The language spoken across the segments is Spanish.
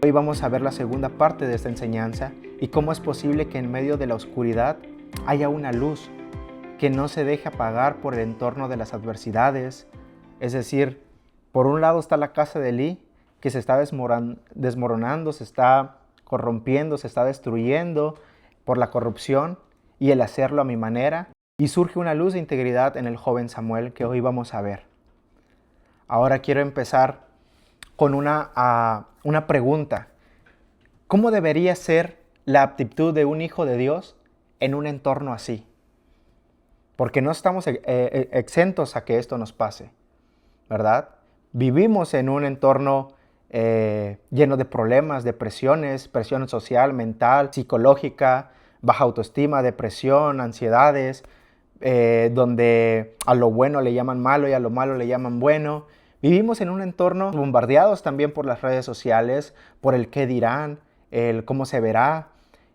Hoy vamos a ver la segunda parte de esta enseñanza y cómo es posible que en medio de la oscuridad haya una luz que no se deje apagar por el entorno de las adversidades. Es decir, por un lado está la casa de Elí, que se está desmoronando, se está corrompiendo, se está destruyendo por la corrupción y el hacerlo a mi manera. Y surge una luz de integridad en el joven Samuel que hoy vamos a ver. Ahora quiero empezar con una pregunta. ¿Cómo debería ser la aptitud de un hijo de Dios en un entorno así? Porque no estamos exentos a que esto nos pase, ¿verdad? Vivimos en un entorno lleno de problemas, de presiones, presión social, mental, psicológica, baja autoestima, depresión, ansiedades, donde a lo bueno le llaman malo y a lo malo le llaman bueno. Vivimos en un entorno bombardeados también por las redes sociales, por el qué dirán, el cómo se verá,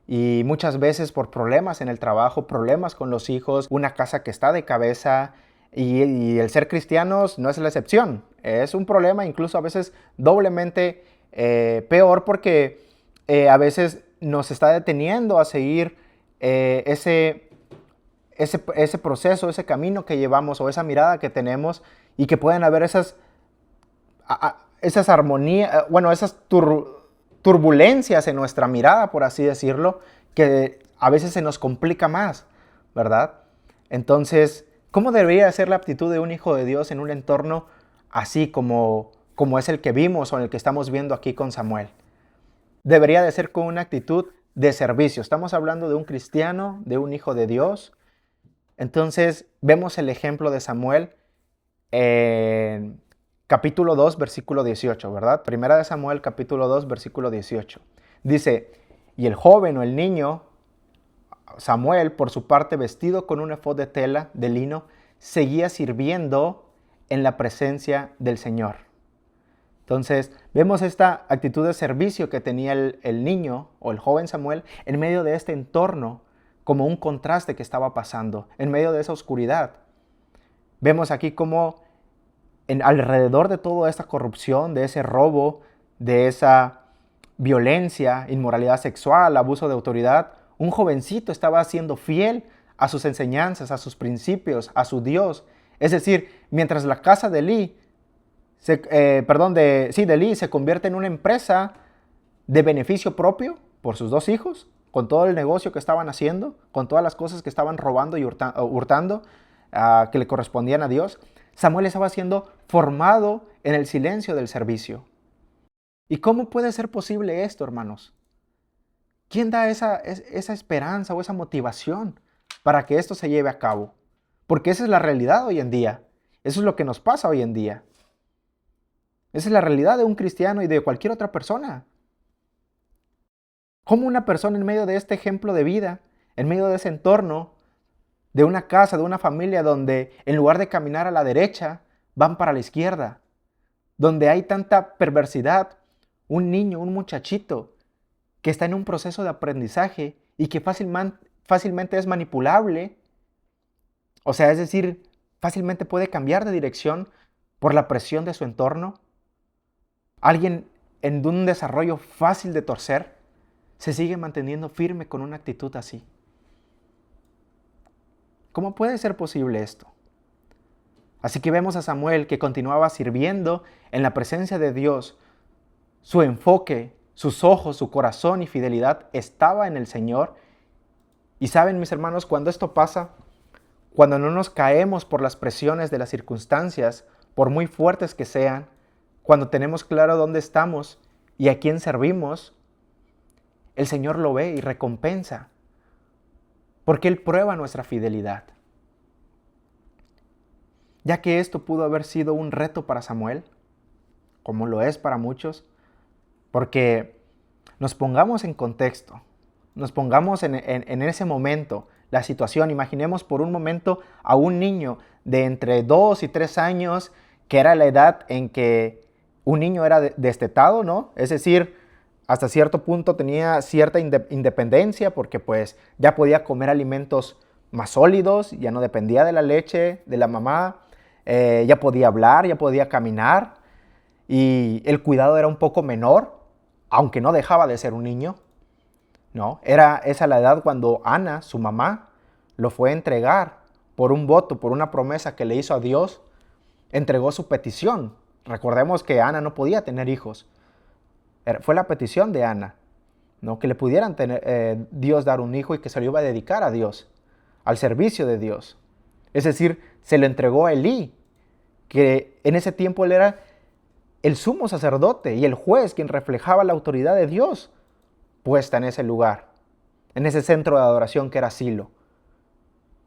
y muchas veces por problemas en el trabajo, problemas con los hijos, una casa que está de cabeza, y el ser cristianos no es la excepción. Es un problema incluso a veces doblemente peor porque a veces nos está deteniendo a seguir ese proceso, ese camino que llevamos o esa mirada que tenemos, y que pueden haber esas armonías, bueno, esas turbulencias en nuestra mirada, por así decirlo, que a veces se nos complica más, ¿verdad? Entonces, ¿cómo debería ser la actitud de un hijo de Dios en un entorno así como es el que vimos o en el que estamos viendo aquí con Samuel? Debería de ser con una actitud de servicio. Estamos hablando de un cristiano, de un hijo de Dios. Entonces, vemos el ejemplo de Samuel en capítulo 2, versículo 18, ¿verdad? Primera de Samuel, capítulo 2, versículo 18. Dice, y el joven o el niño, Samuel, por su parte, vestido con un efod de tela, de lino, seguía sirviendo en la presencia del Señor. Entonces, vemos esta actitud de servicio que tenía el niño o el joven Samuel en medio de este entorno, como un contraste que estaba pasando, en medio de esa oscuridad. Vemos aquí cómo alrededor de toda esta corrupción, de ese robo, de esa violencia, inmoralidad sexual, abuso de autoridad, un jovencito estaba siendo fiel a sus enseñanzas, a sus principios, a su Dios. Es decir, mientras la casa de Elí, de Elí se convierte en una empresa de beneficio propio por sus dos hijos, con todo el negocio que estaban haciendo, con todas las cosas que estaban robando y hurtando, que le correspondían a Dios, Samuel estaba siendo formado en el silencio del servicio. ¿Y cómo puede ser posible esto, hermanos? ¿Quién da esa esperanza o esa motivación para que esto se lleve a cabo? Porque esa es la realidad hoy en día. Eso es lo que nos pasa hoy en día. Esa es la realidad de un cristiano y de cualquier otra persona. ¿Cómo una persona en medio de este ejemplo de vida, en medio de ese entorno, de una casa, de una familia donde en lugar de caminar a la derecha, van para la izquierda, donde hay tanta perversidad, un niño, un muchachito que está en un proceso de aprendizaje y que fácilmente es manipulable, o sea, es decir, fácilmente puede cambiar de dirección por la presión de su entorno? Alguien en un desarrollo fácil de torcer se sigue manteniendo firme con una actitud así. ¿Cómo puede ser posible esto? Así que vemos a Samuel que continuaba sirviendo en la presencia de Dios. Su enfoque, sus ojos, su corazón y fidelidad estaba en el Señor. Y saben, mis hermanos, cuando esto pasa, cuando no nos caemos por las presiones de las circunstancias, por muy fuertes que sean, cuando tenemos claro dónde estamos y a quién servimos, el Señor lo ve y recompensa, porque Él prueba nuestra fidelidad. Ya que esto pudo haber sido un reto para Samuel, como lo es para muchos, porque nos pongamos en contexto, nos pongamos en ese momento, la situación. Imaginemos por un momento a un niño de entre 2 y 3 años, que era la edad en que un niño era destetado, ¿no? Es decir, hasta cierto punto tenía cierta independencia porque pues ya podía comer alimentos más sólidos, ya no dependía de la leche de la mamá, ya podía hablar, ya podía caminar, y el cuidado era un poco menor aunque no dejaba de ser un niño, ¿no? Era esa la edad cuando Ana, su mamá, lo fue a entregar por un voto, por una promesa que le hizo a Dios, entregó su petición. Recordemos que Ana no podía tener hijos. Fue la petición de Ana, ¿no? Que le pudieran Dios dar un hijo y que se lo iba a dedicar a Dios, al servicio de Dios. Es decir, se lo entregó a Elí, que en ese tiempo él era el sumo sacerdote y el juez quien reflejaba la autoridad de Dios puesta en ese lugar, en ese centro de adoración que era Silo.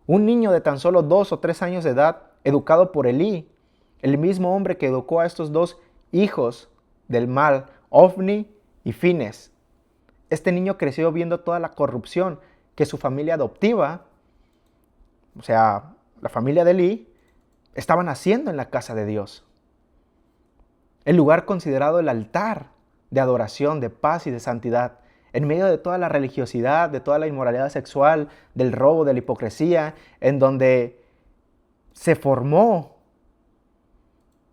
Un niño de tan solo 2 o 3 años de edad, educado por Elí, el mismo hombre que educó a estos dos hijos del mal, Ofni y Fines. Este niño creció viendo toda la corrupción que su familia adoptiva, o sea, la familia de Elí, estaban haciendo en la casa de Dios. El lugar considerado el altar de adoración, de paz y de santidad, en medio de toda la religiosidad, de toda la inmoralidad sexual, del robo, de la hipocresía, en se formó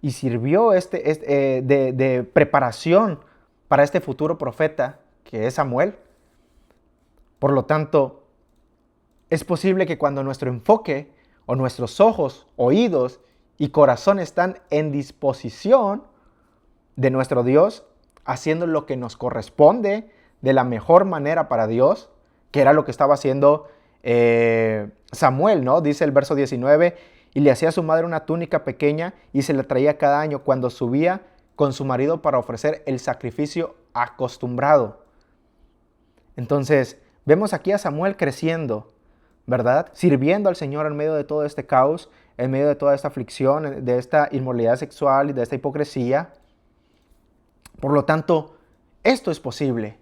y sirvió de preparación para este futuro profeta que es Samuel. Por lo tanto, es posible que cuando nuestro enfoque o nuestros ojos, oídos y corazón están en disposición de nuestro Dios, haciendo lo que nos corresponde de la mejor manera para Dios, que era lo que estaba haciendo Samuel, ¿no? Dice el verso 19, y le hacía a su madre una túnica pequeña y se la traía cada año cuando subía con su marido para ofrecer el sacrificio acostumbrado. Entonces, vemos aquí a Samuel creciendo, ¿verdad? Sirviendo al Señor en medio de todo este caos, en medio de toda esta aflicción, de esta inmoralidad sexual y de esta hipocresía. Por lo tanto, esto es posible,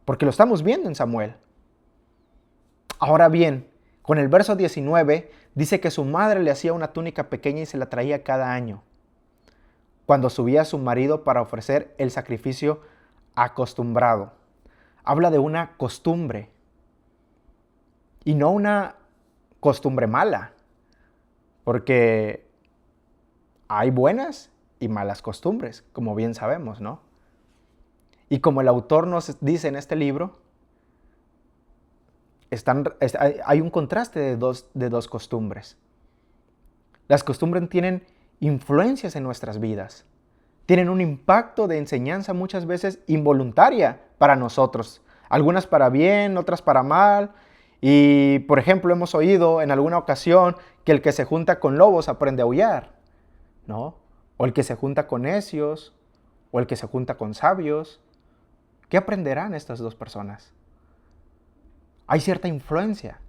porque lo estamos viendo en Samuel. Ahora bien, con el verso 19 dice que su madre le hacía una túnica pequeña y se la traía cada año, cuando subía a su marido para ofrecer el sacrificio acostumbrado. Habla de una costumbre, y no una costumbre mala, porque hay buenas y malas costumbres, como bien sabemos, ¿no? Y como el autor nos dice en este libro, hay un contraste de dos costumbres. Las costumbres tienen influencias en nuestras vidas, tienen un impacto de enseñanza muchas veces involuntaria para nosotros, algunas para bien, otras para mal. Y, por ejemplo, hemos oído en alguna ocasión que el que se junta con lobos aprende a aullar, ¿no? O el que se junta con necios, o el que se junta con sabios. ¿Qué aprenderán estas dos personas? Hay cierta influencia,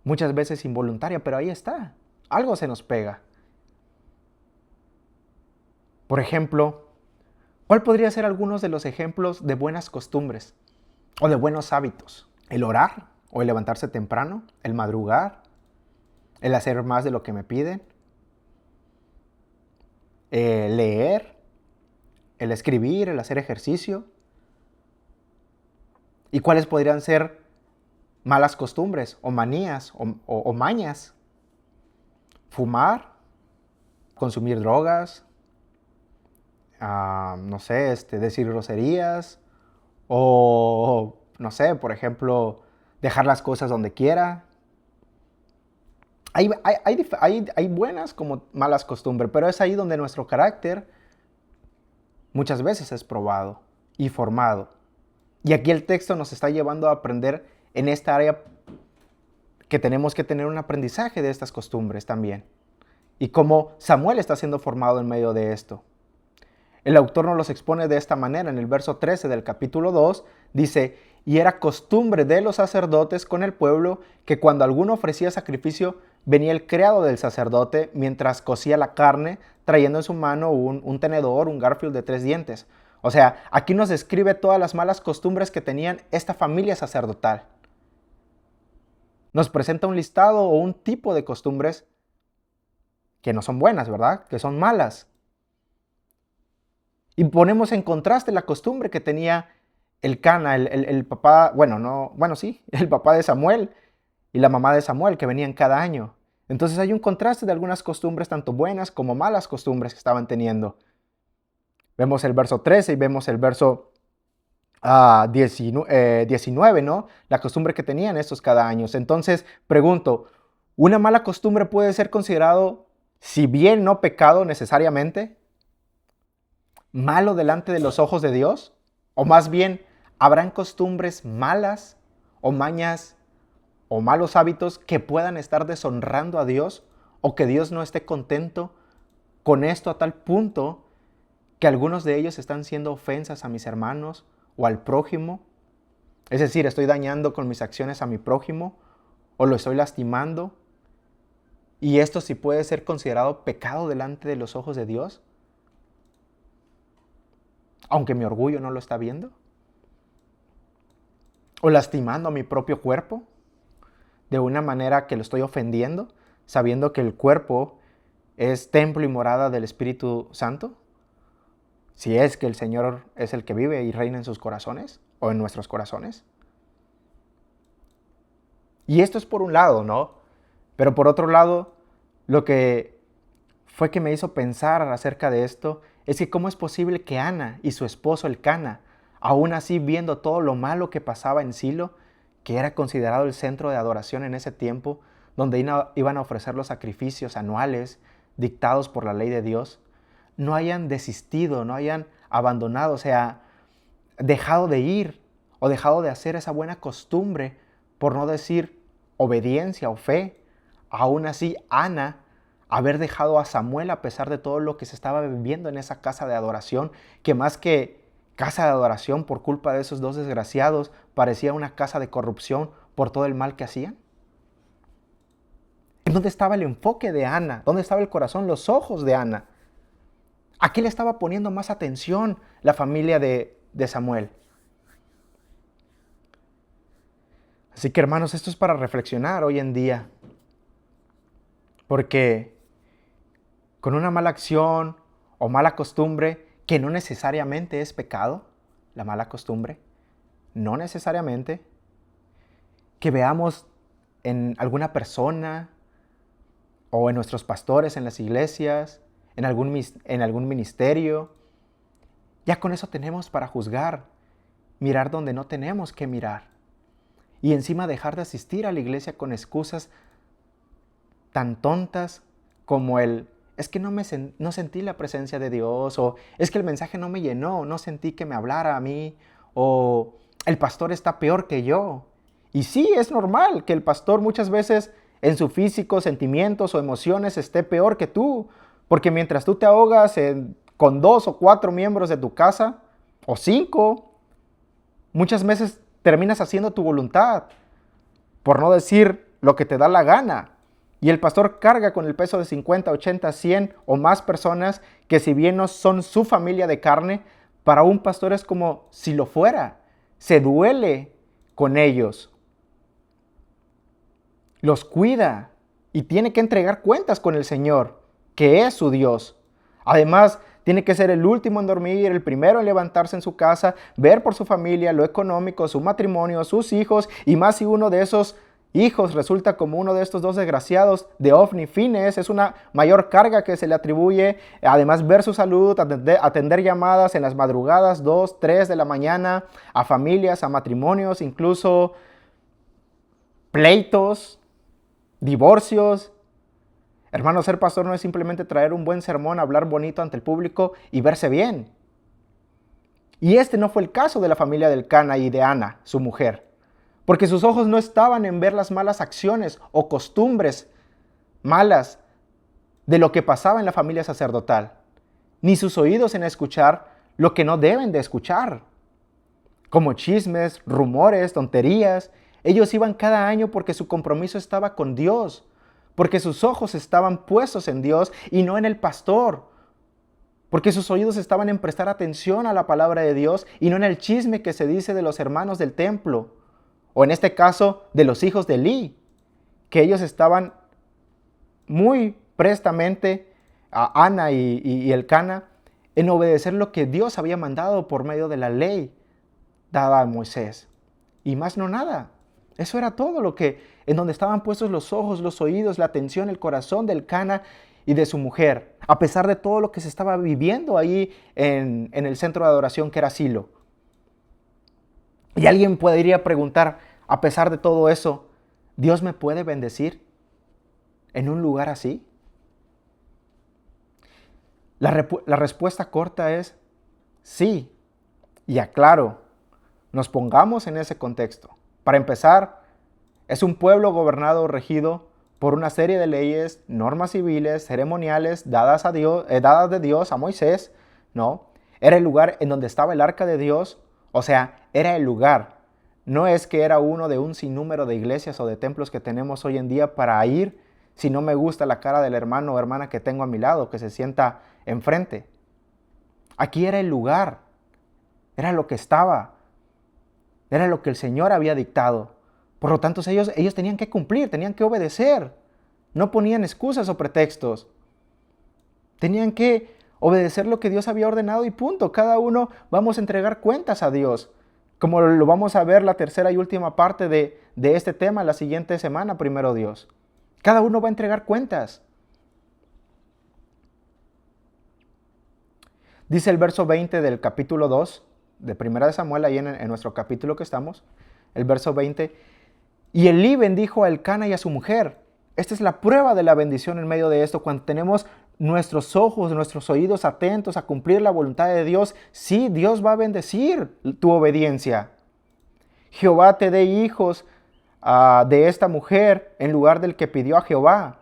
muchas veces involuntaria, pero ahí está. Algo se nos pega. Por ejemplo, ¿cuál podría ser algunos de los ejemplos de buenas costumbres o de buenos hábitos? El orar o el levantarse temprano, el madrugar, el hacer más de lo que me piden, leer, el escribir, el hacer ejercicio. ¿Y cuáles podrían ser malas costumbres o manías o mañas? Fumar, consumir drogas, no sé, decir groserías o, no sé, por ejemplo, dejar las cosas donde quiera. Hay buenas como malas costumbres, pero es ahí donde nuestro carácter muchas veces es probado y formado. Y aquí el texto nos está llevando a aprender en esta área que tenemos que tener un aprendizaje de estas costumbres también. Y cómo Samuel está siendo formado en medio de esto. El autor nos los expone de esta manera. En el verso 13 del capítulo 2 dice, y era costumbre de los sacerdotes con el pueblo que cuando alguno ofrecía sacrificio, venía el criado del sacerdote mientras cocía la carne, trayendo en su mano un tenedor, un Garfield de 3 dientes. O sea, aquí nos describe todas las malas costumbres que tenían esta familia sacerdotal. Nos presenta un listado o un tipo de costumbres que no son buenas, ¿verdad? Que son malas. Y ponemos en contraste la costumbre que tenía Elcana, el papá, el papá de Samuel y la mamá de Samuel, que venían cada año. Entonces hay un contraste de algunas costumbres, tanto buenas como malas costumbres que estaban teniendo. Vemos el verso 13 y vemos el verso 19, ¿no? La costumbre que tenían estos cada año. Entonces, pregunto, ¿una mala costumbre puede ser considerado, si bien no pecado necesariamente, malo delante de los ojos de Dios? O más bien, ¿habrán costumbres malas o mañas o malos hábitos que puedan estar deshonrando a Dios o que Dios no esté contento con esto a tal punto que algunos de ellos están siendo ofensas a mis hermanos o al prójimo? Es decir, estoy dañando con mis acciones a mi prójimo o lo estoy lastimando. ¿Y esto sí puede ser considerado pecado delante de los ojos de Dios? Aunque mi orgullo no lo está viendo. ¿O lastimando a mi propio cuerpo de una manera que lo estoy ofendiendo, sabiendo que el cuerpo es templo y morada del Espíritu Santo? Si es que el Señor es el que vive y reina en sus corazones o en nuestros corazones. Y esto es por un lado, ¿no? Pero por otro lado, lo que fue que me hizo pensar acerca de esto es que cómo es posible que Ana y su esposo Elcana, aún así viendo todo lo malo que pasaba en Silo, que era considerado el centro de adoración en ese tiempo, donde iban a ofrecer los sacrificios anuales dictados por la ley de Dios, no hayan desistido, no hayan abandonado, o sea, dejado de ir o dejado de hacer esa buena costumbre, por no decir obediencia o fe. Aún así, Ana, haber dejado a Samuel a pesar de todo lo que se estaba viviendo en esa casa de adoración, que más que casa de adoración por culpa de esos dos desgraciados, parecía una casa de corrupción por todo el mal que hacían. ¿Dónde estaba el enfoque de Ana? ¿Dónde estaba el corazón, los ojos de Ana? ¿A qué le estaba poniendo más atención la familia de Samuel? Así que hermanos, esto es para reflexionar hoy en día. Porque con una mala acción o mala costumbre, que no necesariamente es pecado, la mala costumbre, no necesariamente, que veamos en alguna persona o en nuestros pastores en las iglesias, en algún ministerio, ya con eso tenemos para juzgar, mirar donde no tenemos que mirar. Y encima dejar de asistir a la iglesia con excusas tan tontas como es que no sentí la presencia de Dios, o es que el mensaje no me llenó, no sentí que me hablara a mí, o el pastor está peor que yo. Y sí, es normal que el pastor muchas veces en su físico, sentimientos o emociones esté peor que tú, porque mientras tú te ahogas con 2 o 4 miembros de tu casa, o 5, muchas veces terminas haciendo tu voluntad, por no decir lo que te da la gana. Y el pastor carga con el peso de 50, 80, 100 o más personas que si bien no son su familia de carne, para un pastor es como si lo fuera. Se duele con ellos. Los cuida y tiene que entregar cuentas con el Señor, que es su Dios. Además, tiene que ser el último en dormir, el primero en levantarse en su casa, ver por su familia, lo económico, su matrimonio, sus hijos, y más si uno de esos hijos resulta como uno de estos dos desgraciados de Ofni y Fines, es una mayor carga que se le atribuye. Además, ver su salud, atender llamadas en las madrugadas, 2, 3 de la mañana, a familias, a matrimonios, incluso pleitos, divorcios. Hermano, ser pastor no es simplemente traer un buen sermón, hablar bonito ante el público y verse bien. Y este no fue el caso de la familia de Elcana y de Ana, su mujer, porque sus ojos no estaban en ver las malas acciones o costumbres malas de lo que pasaba en la familia sacerdotal, ni sus oídos en escuchar lo que no deben de escuchar, como chismes, rumores, tonterías. Ellos iban cada año porque su compromiso estaba con Dios, porque sus ojos estaban puestos en Dios y no en el pastor, porque sus oídos estaban en prestar atención a la palabra de Dios y no en el chisme que se dice de los hermanos del templo, o en este caso de los hijos de Elí, que ellos estaban muy prestamente, a Ana y Elcana, en obedecer lo que Dios había mandado por medio de la ley dada a Moisés. Y más no nada. Eso era todo lo que, en donde estaban puestos los ojos, los oídos, la atención, el corazón de Elcana y de su mujer. a pesar de todo lo que se estaba viviendo ahí en el centro de adoración que era Silo. Y alguien podría preguntar, a pesar de todo eso, ¿Dios me puede bendecir en un lugar así? La respuesta corta es sí. Y aclaro, nos pongamos en ese contexto. Para empezar, es un pueblo gobernado o regido por una serie de leyes, normas civiles, ceremoniales dadas de Dios a Moisés, ¿no? Era el lugar en donde estaba el arca de Dios, o sea, era el lugar. No es que era uno de un sinnúmero de iglesias o de templos que tenemos hoy en día para ir si no me gusta la cara del hermano o hermana que tengo a mi lado, que se sienta enfrente. Aquí era el lugar, era lo que estaba, era lo que el Señor había dictado. Por lo tanto, ellos tenían que cumplir, tenían que obedecer. No ponían excusas o pretextos. Tenían que obedecer lo que Dios había ordenado y punto. Cada uno vamos a entregar cuentas a Dios. Como lo vamos a ver la tercera y última parte de este tema la siguiente semana, primero Dios. Cada uno va a entregar cuentas. Dice el verso 20 del capítulo 2 de Primera de Samuel, ahí en nuestro capítulo que estamos, el verso 20. Y Elí bendijo a Elcana y a su mujer. Esta es la prueba de la bendición en medio de esto. Cuando tenemos nuestros ojos, nuestros oídos atentos a cumplir la voluntad de Dios, sí, Dios va a bendecir tu obediencia. Jehová te dé hijos de esta mujer en lugar del que pidió a Jehová.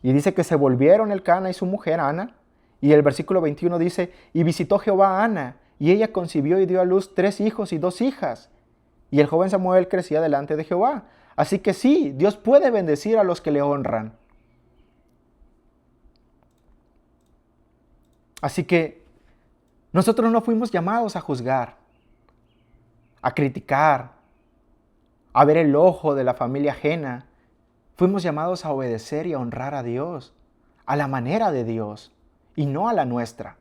Y dice que se volvieron Elcana y su mujer, Ana. Y el versículo 21 dice, y visitó Jehová a Ana, y ella concibió y dio a luz 3 hijos y 2 hijas. Y el joven Samuel crecía delante de Jehová. Así que sí, Dios puede bendecir a los que le honran. Así que nosotros no fuimos llamados a juzgar, a criticar, a ver el ojo de la familia ajena. Fuimos llamados a obedecer y a honrar a Dios, a la manera de Dios y no a la nuestra.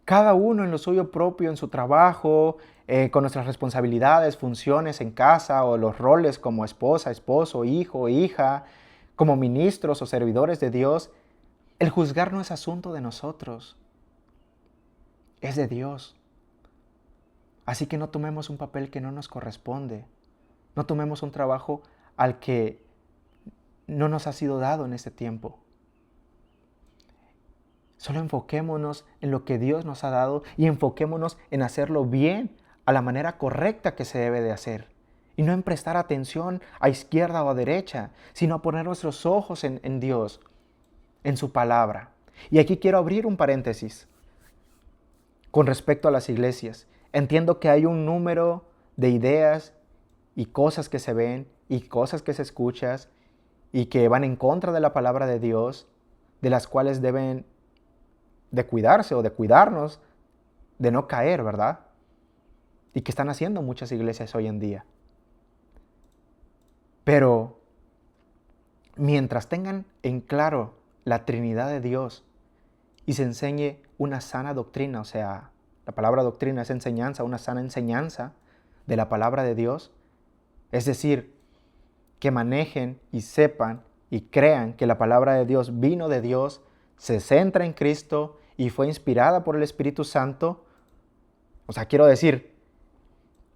Cada uno en lo suyo propio, en su trabajo, con nuestras responsabilidades, funciones en casa o los roles como esposa, esposo, hijo, hija, como ministros o servidores de Dios, el juzgar no es asunto de nosotros, es de Dios. Así que no tomemos un papel que no nos corresponde, no tomemos un trabajo al que no nos ha sido dado en este tiempo. Solo enfoquémonos en lo que Dios nos ha dado y enfoquémonos en hacerlo bien, a la manera correcta que se debe de hacer. Y no en prestar atención a izquierda o a derecha, sino a poner nuestros ojos en Dios, en su palabra. Y aquí quiero abrir un paréntesis con respecto a las iglesias. Entiendo que hay un número de ideas y cosas que se ven y cosas que se escuchan y que van en contra de la palabra de Dios, de las cuales deben de cuidarse o de cuidarnos de no caer, ¿verdad? Y que están haciendo muchas iglesias hoy en día. Pero mientras tengan en claro la Trinidad de Dios y se enseñe una sana doctrina, o sea, la palabra doctrina es enseñanza, una sana enseñanza de la palabra de Dios, es decir, que manejen y sepan y crean que la palabra de Dios vino de Dios, se centra en Cristo y fue inspirada por el Espíritu Santo. O sea, quiero decir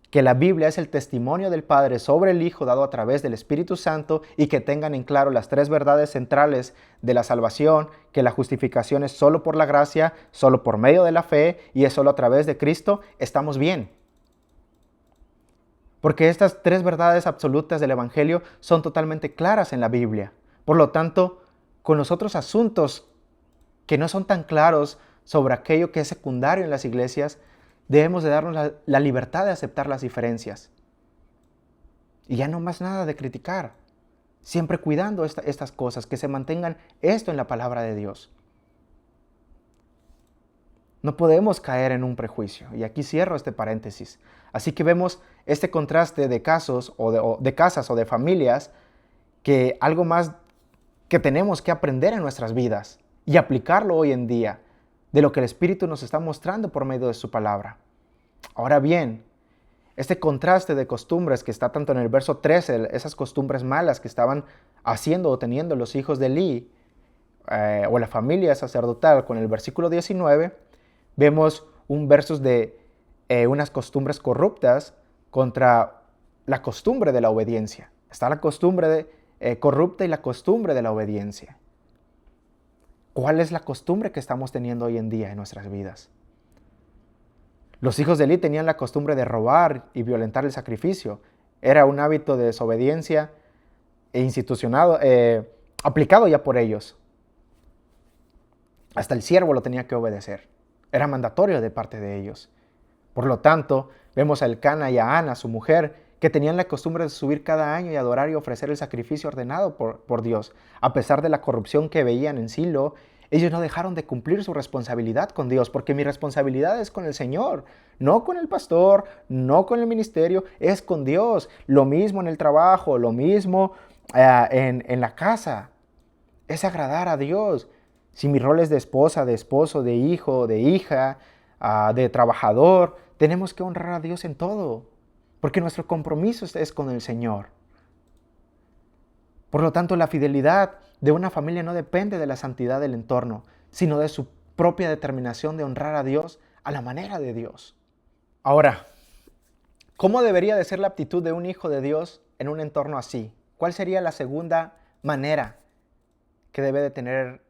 que la Biblia es el testimonio del Padre sobre el Hijo dado a través del Espíritu Santo y que tengan en claro las 3 verdades centrales de la salvación, que la justificación es solo por la gracia, solo por medio de la fe y es solo a través de Cristo, estamos bien. Porque estas 3 verdades absolutas del Evangelio son totalmente claras en la Biblia. Por lo tanto, con los otros asuntos que no son tan claros sobre aquello que es secundario en las iglesias, debemos de darnos la libertad de aceptar las diferencias. Y ya no más nada de criticar. Siempre cuidando estas cosas, que se mantengan esto en la palabra de Dios. No podemos caer en un prejuicio. Y aquí cierro este paréntesis. Así que vemos este contraste de casos de casas o de familias, que algo más que tenemos que aprender en nuestras vidas y aplicarlo hoy en día, de lo que el Espíritu nos está mostrando por medio de su palabra. Ahora bien, este contraste de costumbres que está tanto en el verso 13, esas costumbres malas que estaban haciendo o teniendo los hijos de Elí, o la familia sacerdotal con el versículo 19, vemos un versus de unas costumbres corruptas contra la costumbre de la obediencia. Está la costumbre corrupta y la costumbre de la obediencia. ¿Cuál es la costumbre que estamos teniendo hoy en día en nuestras vidas? Los hijos de Elí tenían la costumbre de robar y violentar el sacrificio. Era un hábito de desobediencia e institucionado, aplicado ya por ellos. Hasta el siervo lo tenía que obedecer. Era mandatorio de parte de ellos. Por lo tanto, vemos a Elcana y a Ana, su mujer, que tenían la costumbre de subir cada año y adorar y ofrecer el sacrificio ordenado por Dios. A pesar de la corrupción que veían en Silo, ellos no dejaron de cumplir su responsabilidad con Dios, porque mi responsabilidad es con el Señor, no con el pastor, no con el ministerio, es con Dios. Lo mismo en el trabajo, lo mismo en la casa, es agradar a Dios. Si mi rol es de esposa, de esposo, de hijo, de hija, de trabajador, tenemos que honrar a Dios en todo, porque nuestro compromiso es con el Señor. Por lo tanto, la fidelidad de una familia no depende de la santidad del entorno, sino de su propia determinación de honrar a Dios a la manera de Dios. Ahora, ¿cómo debería de ser la actitud de un hijo de Dios en un entorno así? ¿Cuál sería la segunda manera que debe de tener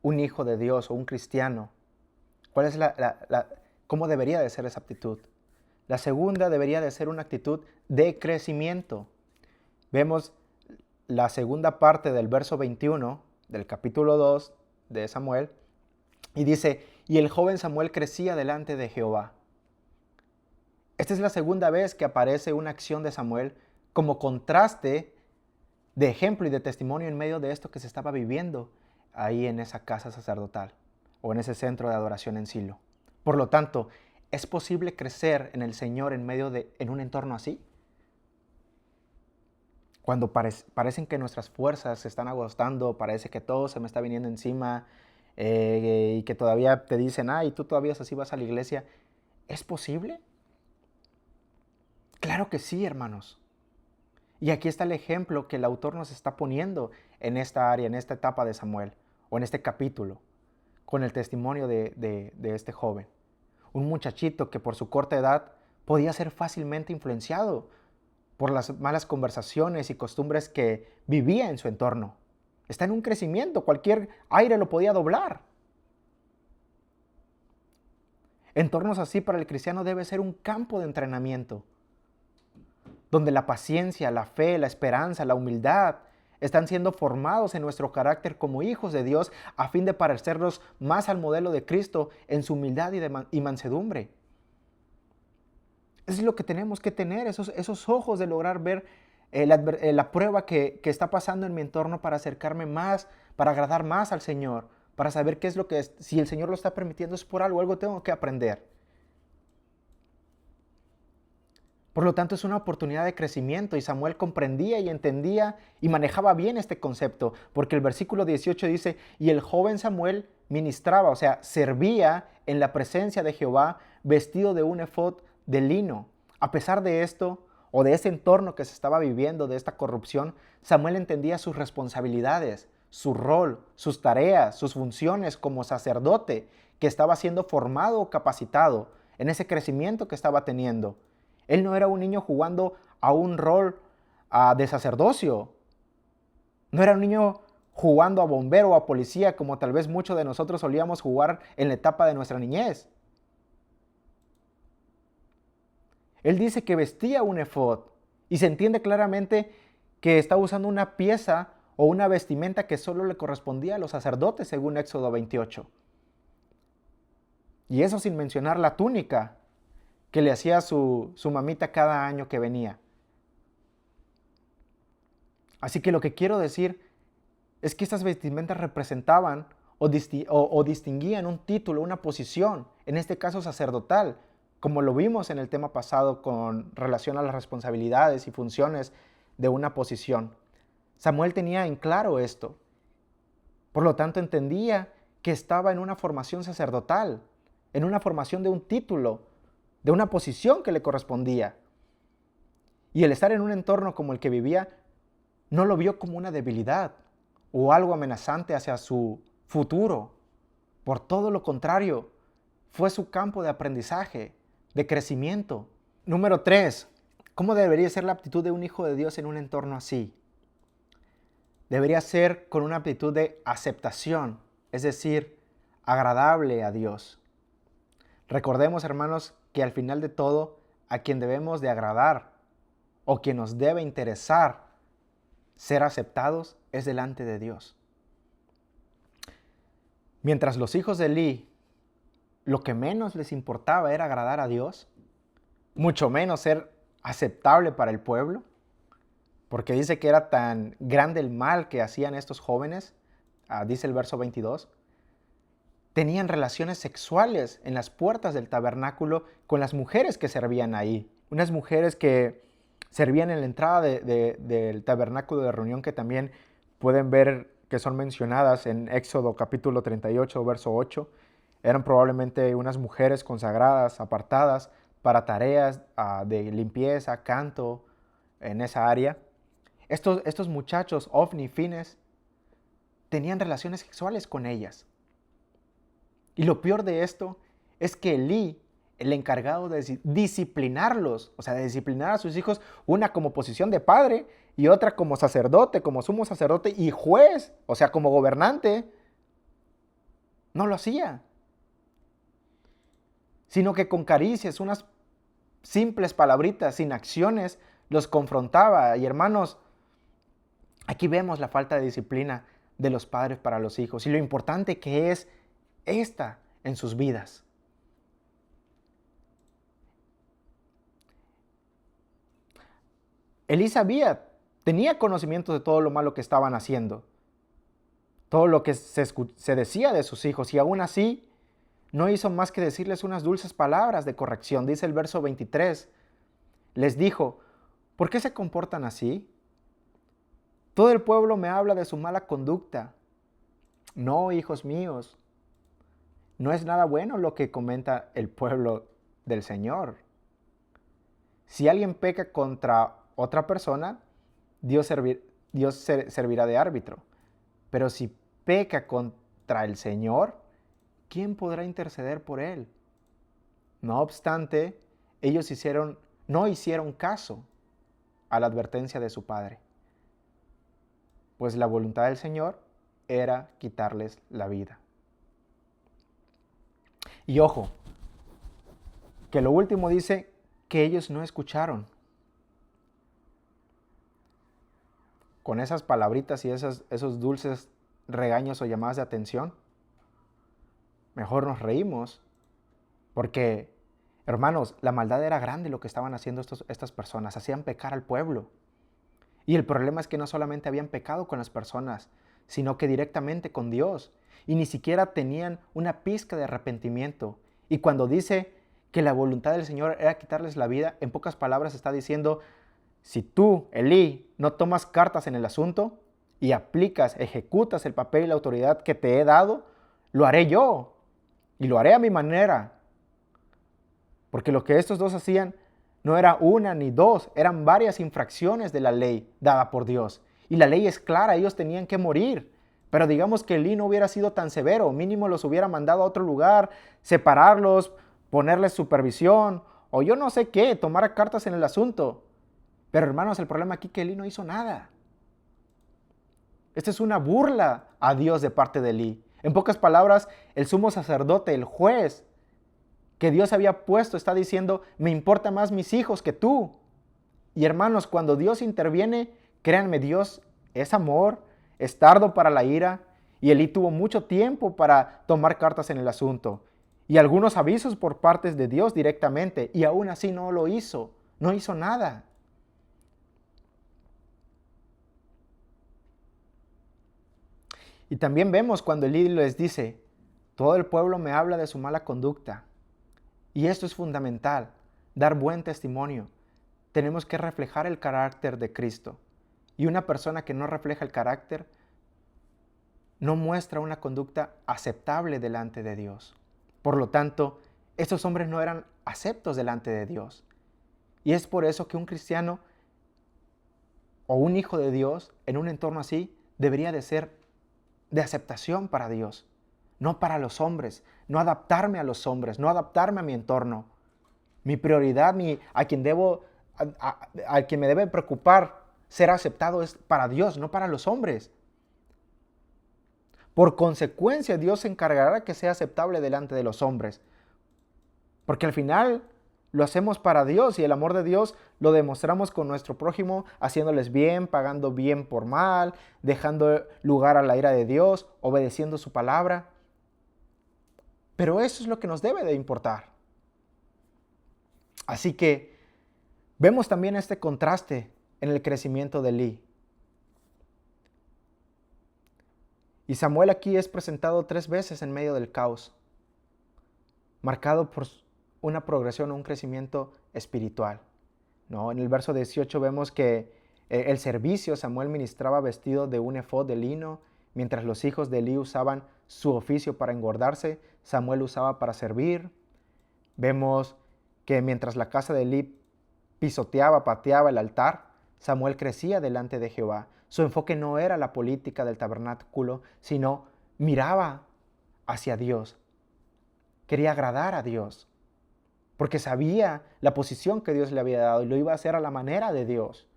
un hijo de Dios o un cristiano? ¿Cuál es cómo debería de ser esa actitud? La segunda debería de ser una actitud de crecimiento. Vemos la segunda parte del verso 21 del capítulo 2 de Samuel y dice, y el joven Samuel crecía delante de Jehová. Esta es la segunda vez que aparece una acción de Samuel como contraste de ejemplo y de testimonio en medio de esto que se estaba viviendo ahí en esa casa sacerdotal o en ese centro de adoración en Silo. Por lo tanto, ¿es posible crecer en el Señor en un entorno así? Cuando parecen que nuestras fuerzas se están agotando, parece que todo se me está viniendo encima y que todavía te dicen, y tú todavía así vas a la iglesia. ¿Es posible? Claro que sí, hermanos. Y aquí está el ejemplo que el autor nos está poniendo en esta área, en esta etapa de Samuel, o en este capítulo, con el testimonio de este joven. Un muchachito que por su corta edad podía ser fácilmente influenciado por las malas conversaciones y costumbres que vivía en su entorno. Está en un crecimiento, cualquier aire lo podía doblar. Entornos así para el cristiano debe ser un campo de entrenamiento, donde la paciencia, la fe, la esperanza, la humildad están siendo formados en nuestro carácter como hijos de Dios a fin de parecernos más al modelo de Cristo en su humildad y mansedumbre. Eso es lo que tenemos que tener, esos ojos de lograr ver la prueba que está pasando en mi entorno para acercarme más, para agradar más al Señor, para saber qué es lo que es. Si el Señor lo está permitiendo es por algo tengo que aprender. Por lo tanto, es una oportunidad de crecimiento y Samuel comprendía y entendía y manejaba bien este concepto, porque el versículo 18 dice, y el joven Samuel ministraba, o sea, servía en la presencia de Jehová vestido de un efod de lino. A pesar de esto, o de ese entorno que se estaba viviendo, de esta corrupción, Samuel entendía sus responsabilidades, su rol, sus tareas, sus funciones como sacerdote que estaba siendo formado o capacitado en ese crecimiento que estaba teniendo. Él no era un niño jugando a un rol de sacerdocio. No era un niño jugando a bombero o a policía como tal vez muchos de nosotros solíamos jugar en la etapa de nuestra niñez. Él dice que vestía un efod y se entiende claramente que está usando una pieza o una vestimenta que solo le correspondía a los sacerdotes según Éxodo 28. Y eso sin mencionar la túnica que le hacía su mamita cada año que venía. Así que lo que quiero decir es que estas vestimentas representaban o distinguían un título, una posición, en este caso sacerdotal, como lo vimos en el tema pasado con relación a las responsabilidades y funciones de una posición. Samuel tenía en claro esto. Por lo tanto, entendía que estaba en una formación sacerdotal, en una formación de un título, de una posición que le correspondía. Y el estar en un entorno como el que vivía, no lo vio como una debilidad o algo amenazante hacia su futuro. Por todo lo contrario, fue su campo de aprendizaje, de crecimiento. Número 3. ¿Cómo debería ser la actitud de un hijo de Dios en un entorno así? Debería ser con una actitud de aceptación, es decir, agradable a Dios. Recordemos, hermanos, que al final de todo, a quien debemos de agradar o quien nos debe interesar ser aceptados es delante de Dios. Mientras los hijos de Elí, lo que menos les importaba era agradar a Dios, mucho menos ser aceptable para el pueblo, porque dice que era tan grande el mal que hacían estos jóvenes, dice el verso 22, tenían relaciones sexuales en las puertas del tabernáculo con las mujeres que servían ahí. Unas mujeres que servían en la entrada del tabernáculo de reunión, que también pueden ver que son mencionadas en Éxodo capítulo 38, verso 8. Eran probablemente unas mujeres consagradas, apartadas para tareas de limpieza, canto en esa área. Estos muchachos, Ofni y Fines, tenían relaciones sexuales con ellas. Y lo peor de esto es que Elí, el encargado de disciplinarlos, o sea, de disciplinar a sus hijos, una como posición de padre y otra como sacerdote, como sumo sacerdote y juez, o sea, como gobernante, no lo hacía. Sino que con caricias, unas simples palabritas, sin acciones, los confrontaba. Y hermanos, aquí vemos la falta de disciplina de los padres para los hijos y lo importante que es esta en sus vidas. Elí tenía conocimiento de todo lo malo que estaban haciendo, todo lo que se decía de sus hijos, y aún así no hizo más que decirles unas dulces palabras de corrección. Dice el verso 23, les dijo, ¿por qué se comportan así? Todo el pueblo me habla de su mala conducta. No, hijos míos, no es nada bueno lo que comenta el pueblo del Señor. Si alguien peca contra otra persona, Dios servirá de árbitro. Pero si peca contra el Señor, ¿quién podrá interceder por él? No obstante, ellos no hicieron caso a la advertencia de su padre, pues la voluntad del Señor era quitarles la vida. Y ojo, que lo último dice que ellos no escucharon. Con esas palabritas y esos dulces regaños o llamadas de atención, mejor nos reímos, porque, hermanos, la maldad era grande lo que estaban haciendo estas personas, hacían pecar al pueblo. Y el problema es que no solamente habían pecado con las personas, sino que directamente con Dios, y ni siquiera tenían una pizca de arrepentimiento. Y cuando dice que la voluntad del Señor era quitarles la vida, en pocas palabras está diciendo, si tú, Elí, no tomas cartas en el asunto y ejecutas el papel y la autoridad que te he dado, lo haré yo y lo haré a mi manera. Porque lo que estos dos hacían no era una ni dos, eran varias infracciones de la ley dada por Dios. Y la ley es clara, ellos tenían que morir. Pero digamos que Elí no hubiera sido tan severo, mínimo los hubiera mandado a otro lugar, separarlos, ponerles supervisión, o yo no sé qué, tomar cartas en el asunto. Pero hermanos, el problema aquí es que Elí no hizo nada. Esta es una burla a Dios de parte de Elí. En pocas palabras, el sumo sacerdote, el juez que Dios había puesto, está diciendo, me importan más mis hijos que tú. Y hermanos, cuando Dios interviene, créanme, Dios es amor, es tardo para la ira, y Elí tuvo mucho tiempo para tomar cartas en el asunto. Y algunos avisos por parte de Dios directamente, y aún así no lo hizo, no hizo nada. Y también vemos cuando Elí les dice, todo el pueblo me habla de su mala conducta. Y esto es fundamental, dar buen testimonio. Tenemos que reflejar el carácter de Cristo. Y una persona que no refleja el carácter no muestra una conducta aceptable delante de Dios. Por lo tanto, estos hombres no eran aceptos delante de Dios. Y es por eso que un cristiano o un hijo de Dios en un entorno así debería de ser de aceptación para Dios, no para los hombres, no adaptarme a los hombres, no adaptarme a mi entorno. Mi prioridad, a quien me debe preocupar ser aceptado es para Dios, no para los hombres. Por consecuencia, Dios se encargará que sea aceptable delante de los hombres. Porque al final lo hacemos para Dios y el amor de Dios lo demostramos con nuestro prójimo, haciéndoles bien, pagando bien por mal, dejando lugar a la ira de Dios, obedeciendo su palabra. Pero eso es lo que nos debe de importar. Así que vemos también este contraste en el crecimiento de Elí. Y Samuel aquí es presentado 3 veces en medio del caos, marcado por una progresión o un crecimiento espiritual. ¿No? En el verso 18 vemos que el servicio, Samuel ministraba vestido de un efod de lino, mientras los hijos de Elí usaban su oficio para engordarse, Samuel usaba para servir. Vemos que mientras la casa de Elí pateaba el altar, Samuel crecía delante de Jehová. Su enfoque no era la política del tabernáculo, sino miraba hacia Dios. Quería agradar a Dios, porque sabía la posición que Dios le había dado y lo iba a hacer a la manera de Dios.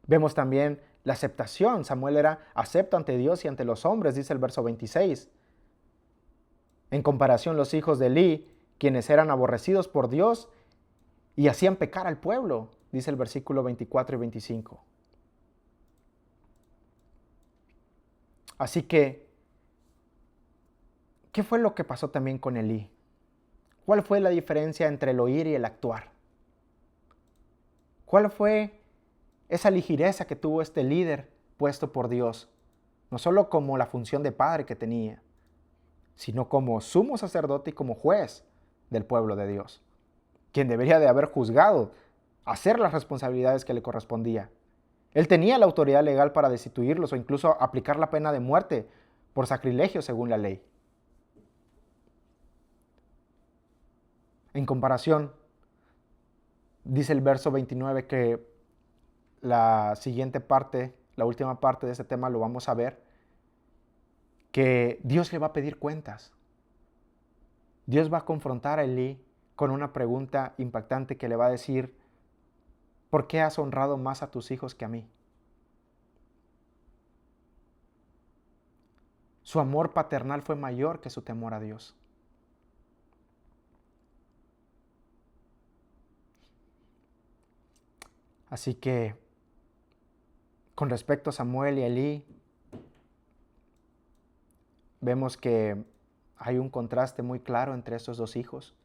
Vemos también la aceptación. Samuel era acepto ante Dios y ante los hombres, dice el verso 26. En comparación, los hijos de Elí, quienes eran aborrecidos por Dios y hacían pecar al pueblo, dice el versículo 24 y 25. Así que, ¿qué fue lo que pasó también con Elí? ¿Cuál fue la diferencia entre el oír y el actuar? ¿Cuál fue esa ligereza que tuvo este líder puesto por Dios? No solo como la función de padre que tenía, sino como sumo sacerdote y como juez del pueblo de Dios, quien debería de haber juzgado, hacer las responsabilidades que le correspondía. Él tenía la autoridad legal para destituirlos o incluso aplicar la pena de muerte por sacrilegio según la ley. En comparación, dice el verso 29 que la siguiente parte, la última parte de este tema lo vamos a ver, que Dios le va a pedir cuentas. Dios va a confrontar a Elí con una pregunta impactante que le va a decir: ¿por qué has honrado más a tus hijos que a mí? Su amor paternal fue mayor que su temor a Dios. Así que, con respecto a Samuel y Elí, vemos que hay un contraste muy claro entre estos dos hijos.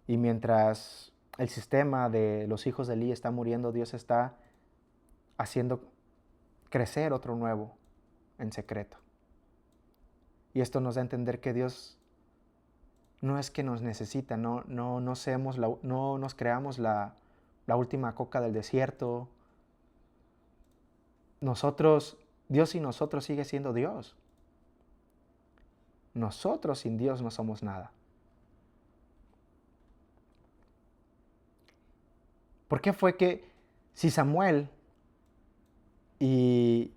Y mientras el sistema de los hijos de Elí está muriendo, Dios está haciendo crecer otro nuevo en secreto. Y esto nos da a entender que Dios no es que nos necesita, no nos creamos la última coca del desierto. Dios sin nosotros sigue siendo Dios. Nosotros sin Dios no somos nada. ¿Por qué fue que si Samuel y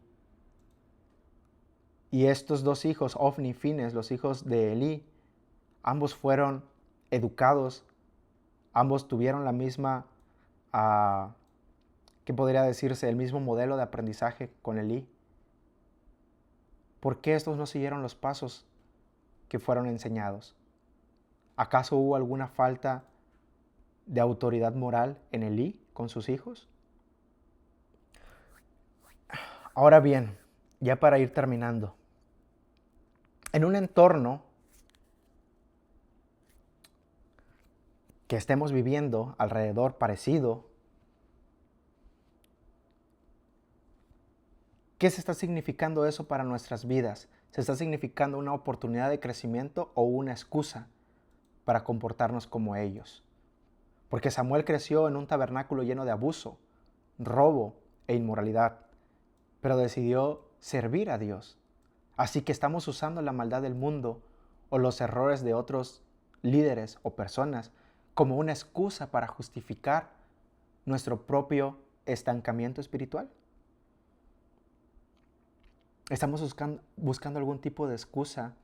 estos dos hijos, Ofni y Fines, los hijos de Elí, ambos fueron educados, ambos tuvieron la misma, ¿qué podría decirse? El mismo modelo de aprendizaje con Elí? ¿Por qué estos no siguieron los pasos que fueron enseñados? ¿Acaso hubo alguna falta de autoridad moral en Elí con sus hijos? Ahora bien, ya para ir terminando, en un entorno que estemos viviendo alrededor parecido, ¿qué se está significando eso para nuestras vidas? ¿Se está significando una oportunidad de crecimiento o una excusa para comportarnos como ellos? Porque Samuel creció en un tabernáculo lleno de abuso, robo e inmoralidad, pero decidió servir a Dios. Así que estamos usando la maldad del mundo o los errores de otros líderes o personas como una excusa para justificar nuestro propio estancamiento espiritual. Estamos buscando algún tipo de excusa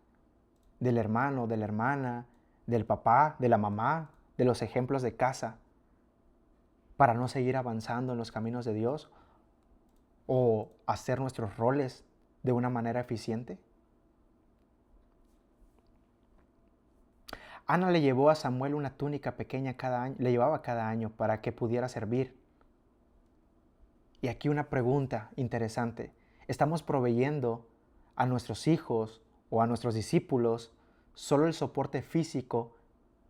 del hermano, de la hermana, del papá, de la mamá, de los ejemplos de casa, para no seguir avanzando en los caminos de Dios o hacer nuestros roles de una manera eficiente. Ana le llevó a Samuel una túnica pequeña cada año, le llevaba cada año para que pudiera servir. Y aquí una pregunta interesante. ¿Estamos proveyendo a nuestros hijos o a nuestros discípulos solo el soporte físico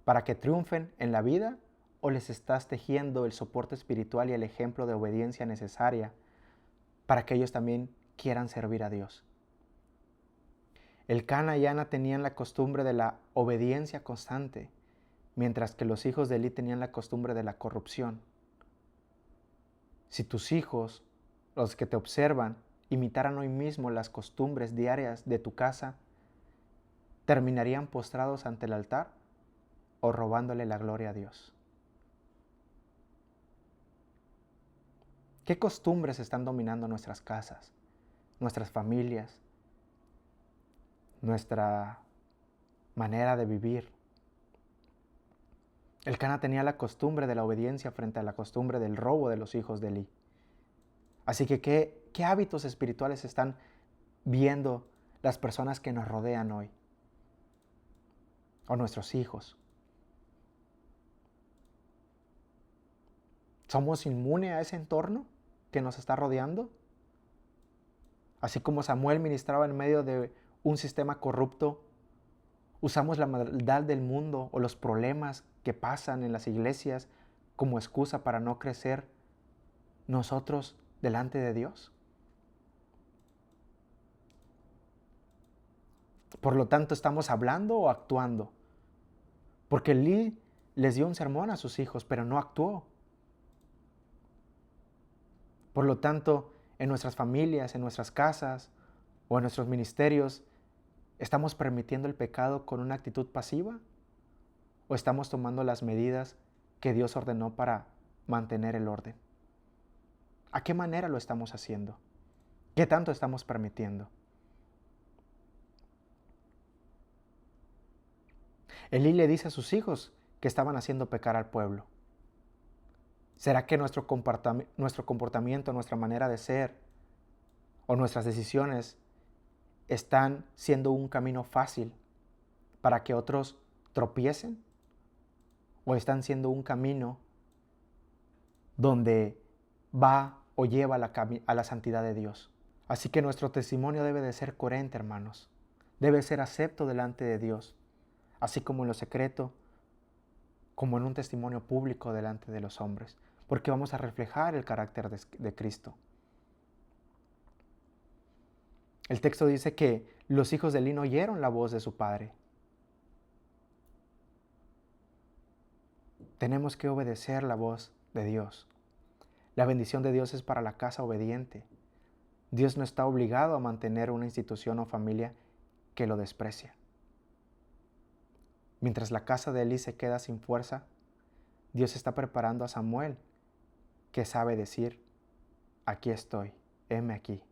para que triunfen en la vida? ¿O les estás tejiendo el soporte espiritual y el ejemplo de obediencia necesaria para que ellos también quieran servir a Dios? Elcana y Ana tenían la costumbre de la obediencia constante, mientras que los hijos de Elí tenían la costumbre de la corrupción. Si tus hijos, los que te observan, imitaran hoy mismo las costumbres diarias de tu casa, ¿terminarían postrados ante el altar o robándole la gloria a Dios? ¿Qué costumbres están dominando nuestras casas, nuestras familias, nuestra manera de vivir? Elcana tenía la costumbre de la obediencia frente a la costumbre del robo de los hijos de Elí. Así que, ¿qué hábitos espirituales están viendo las personas que nos rodean hoy? O nuestros hijos. ¿Somos inmunes a ese entorno que nos está rodeando? Así como Samuel ministraba en medio de un sistema corrupto, usamos la maldad del mundo o los problemas que pasan en las iglesias como excusa para no crecer nosotros delante de Dios. Por lo tanto, ¿estamos hablando o actuando? Porque Elí les dio un sermón a sus hijos, pero no actuó. Por lo tanto, en nuestras familias, en nuestras casas o en nuestros ministerios, ¿estamos permitiendo el pecado con una actitud pasiva? ¿O estamos tomando las medidas que Dios ordenó para mantener el orden? ¿A qué manera lo estamos haciendo? ¿Qué tanto estamos permitiendo? Elí le dice a sus hijos que estaban haciendo pecar al pueblo. ¿Será que nuestro comportamiento, nuestra manera de ser o nuestras decisiones están siendo un camino fácil para que otros tropiecen? ¿O están siendo un camino donde va o lleva a la santidad de Dios? Así que nuestro testimonio debe de ser coherente, hermanos. Debe ser acepto delante de Dios, así como en lo secreto, como en un testimonio público delante de los hombres, porque vamos a reflejar el carácter de Cristo. El texto dice que los hijos de Elí no oyeron la voz de su padre. Tenemos que obedecer la voz de Dios. La bendición de Dios es para la casa obediente. Dios no está obligado a mantener una institución o familia que lo desprecia. Mientras la casa de Elí se queda sin fuerza, Dios está preparando a Samuel, que sabe decir, aquí estoy, heme aquí.